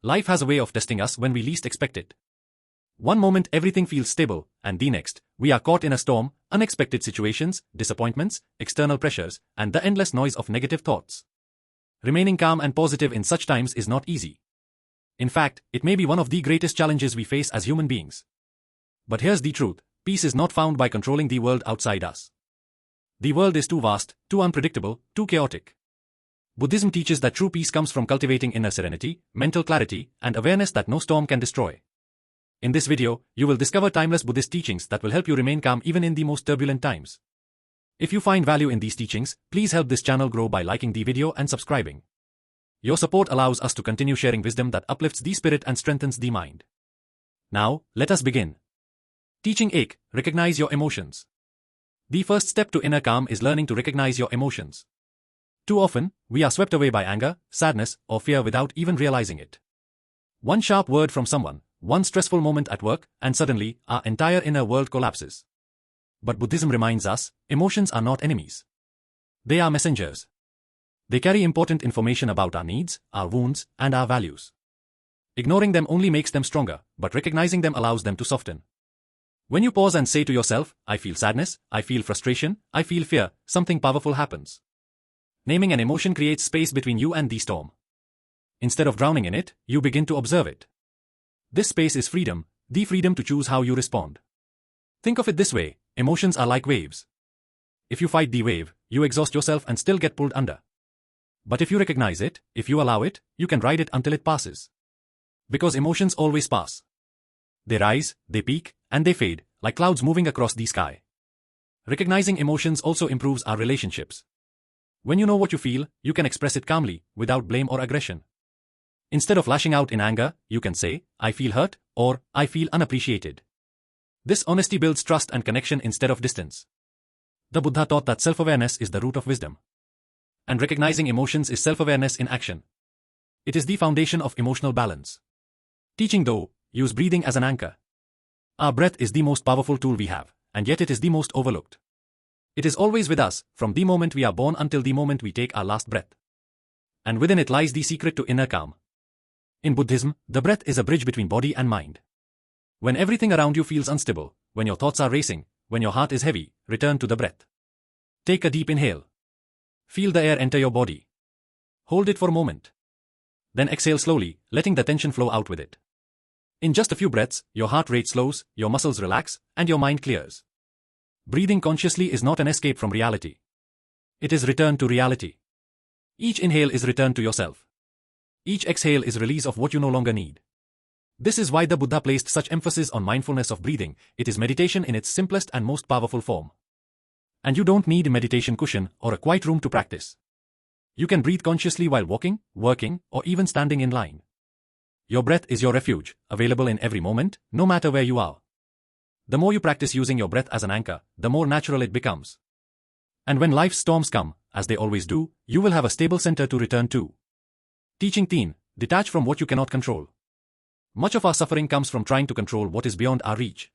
Life has a way of testing us when we least expect it. One moment everything feels stable, and the next, we are caught in a storm, unexpected situations, disappointments, external pressures, and the endless noise of negative thoughts. Remaining calm and positive in such times is not easy. In fact, it may be one of the greatest challenges we face as human beings. But here's the truth, peace is not found by controlling the world outside us. The world is too vast, too unpredictable, too chaotic. Buddhism teaches that true peace comes from cultivating inner serenity, mental clarity, and awareness that no storm can destroy. In this video, you will discover timeless Buddhist teachings that will help you remain calm even in the most turbulent times. If you find value in these teachings, please help this channel grow by liking the video and subscribing. Your support allows us to continue sharing wisdom that uplifts the spirit and strengthens the mind. Now, let us begin. Teaching 8. Recognize your emotions. The first step to inner calm is learning to recognize your emotions. Too often, we are swept away by anger, sadness, or fear without even realizing it. One sharp word from someone, one stressful moment at work, and suddenly, our entire inner world collapses. But Buddhism reminds us, emotions are not enemies. They are messengers. They carry important information about our needs, our wounds, and our values. Ignoring them only makes them stronger, but recognizing them allows them to soften. When you pause and say to yourself, I feel sadness, I feel frustration, I feel fear, something powerful happens. Naming an emotion creates space between you and the storm. Instead of drowning in it, you begin to observe it. This space is freedom, the freedom to choose how you respond. Think of it this way, emotions are like waves. If you fight the wave, you exhaust yourself and still get pulled under. But if you recognize it, if you allow it, you can ride it until it passes. Because emotions always pass. They rise, they peak, and they fade, like clouds moving across the sky. Recognizing emotions also improves our relationships. When you know what you feel, you can express it calmly, without blame or aggression. Instead of lashing out in anger, you can say, I feel hurt, or I feel unappreciated. This honesty builds trust and connection instead of distance. The Buddha taught that self-awareness is the root of wisdom. And recognizing emotions is self-awareness in action. It is the foundation of emotional balance. Teaching though, use breathing as an anchor. Our breath is the most powerful tool we have, and yet it is the most overlooked. It is always with us, from the moment we are born until the moment we take our last breath. And within it lies the secret to inner calm. In Buddhism, the breath is a bridge between body and mind. When everything around you feels unstable, when your thoughts are racing, when your heart is heavy, return to the breath. Take a deep inhale. Feel the air enter your body. Hold it for a moment. Then exhale slowly, letting the tension flow out with it. In just a few breaths, your heart rate slows, your muscles relax, and your mind clears. Breathing consciously is not an escape from reality. It is return to reality. Each inhale is return to yourself. Each exhale is release of what you no longer need. This is why the Buddha placed such emphasis on mindfulness of breathing. It is meditation in its simplest and most powerful form. And you don't need a meditation cushion or a quiet room to practice. You can breathe consciously while walking, working, or even standing in line. Your breath is your refuge, available in every moment, no matter where you are. The more you practice using your breath as an anchor, the more natural it becomes. And when life's storms come, as they always do, you will have a stable center to return to. Teaching 10. Detach from what you cannot control. Much of our suffering comes from trying to control what is beyond our reach.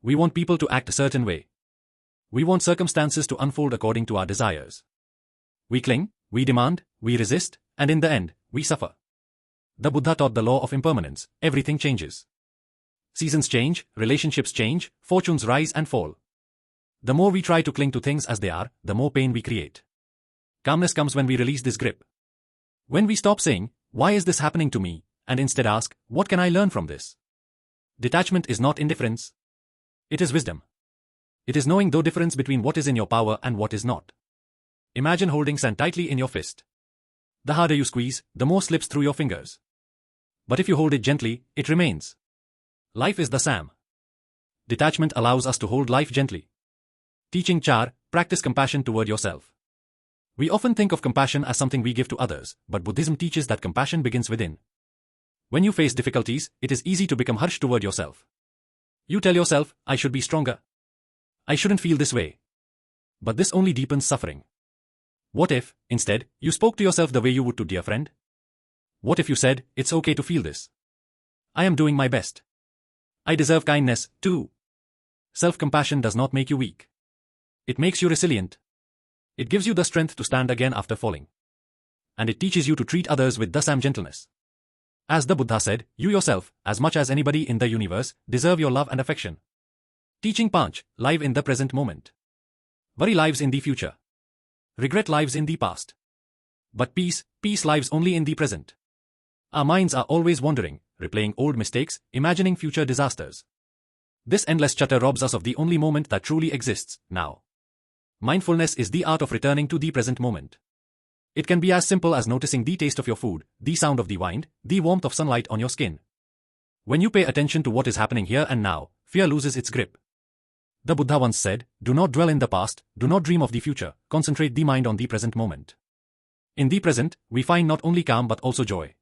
We want people to act a certain way. We want circumstances to unfold according to our desires. We cling, we demand, we resist, and in the end, we suffer. The Buddha taught the law of impermanence. Everything changes. Seasons change, relationships change, fortunes rise and fall. The more we try to cling to things as they are, the more pain we create. Calmness comes when we release this grip. When we stop saying, why is this happening to me, and instead ask, what can I learn from this? Detachment is not indifference. It is wisdom. It is knowing the difference between what is in your power and what is not. Imagine holding sand tightly in your fist. The harder you squeeze, the more slips through your fingers. But if you hold it gently, it remains. Life is the same. Detachment allows us to hold life gently. Teaching 4. Practice compassion toward yourself. We often think of compassion as something we give to others, but Buddhism teaches that compassion begins within. When you face difficulties, it is easy to become harsh toward yourself. You tell yourself, I should be stronger. I shouldn't feel this way. But this only deepens suffering. What if, instead, you spoke to yourself the way you would to a dear friend? What if you said, it's okay to feel this? I am doing my best. I deserve kindness, too. Self-compassion does not make you weak. It makes you resilient. It gives you the strength to stand again after falling. And it teaches you to treat others with the same gentleness. As the Buddha said, you yourself, as much as anybody in the universe, deserve your love and affection. Teaching Panch, live in the present moment. Worry lives in the future. Regret lives in the past. But peace lives only in the present. Our minds are always wandering, replaying old mistakes, imagining future disasters. This endless chatter robs us of the only moment that truly exists, now. Mindfulness is the art of returning to the present moment. It can be as simple as noticing the taste of your food, the sound of the wind, the warmth of sunlight on your skin. When you pay attention to what is happening here and now, fear loses its grip. The Buddha once said, do not dwell in the past, do not dream of the future, concentrate the mind on the present moment. In the present, we find not only calm but also joy.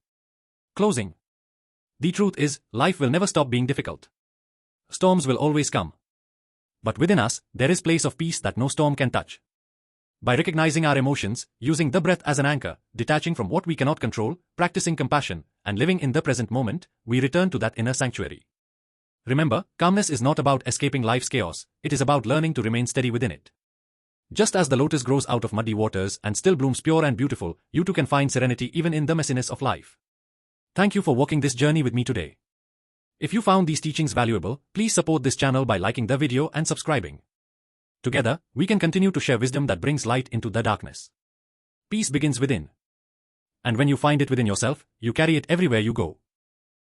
Closing. The truth is, life will never stop being difficult. Storms will always come. But within us, there is place of peace that no storm can touch. By recognizing our emotions, using the breath as an anchor, detaching from what we cannot control, practicing compassion, and living in the present moment, we return to that inner sanctuary. Remember, calmness is not about escaping life's chaos, it is about learning to remain steady within it. Just as the lotus grows out of muddy waters and still blooms pure and beautiful, you too can find serenity even in the messiness of life. Thank you for walking this journey with me today. If you found these teachings valuable, please support this channel by liking the video and subscribing. Together, we can continue to share wisdom that brings light into the darkness. Peace begins within. And when you find it within yourself, you carry it everywhere you go.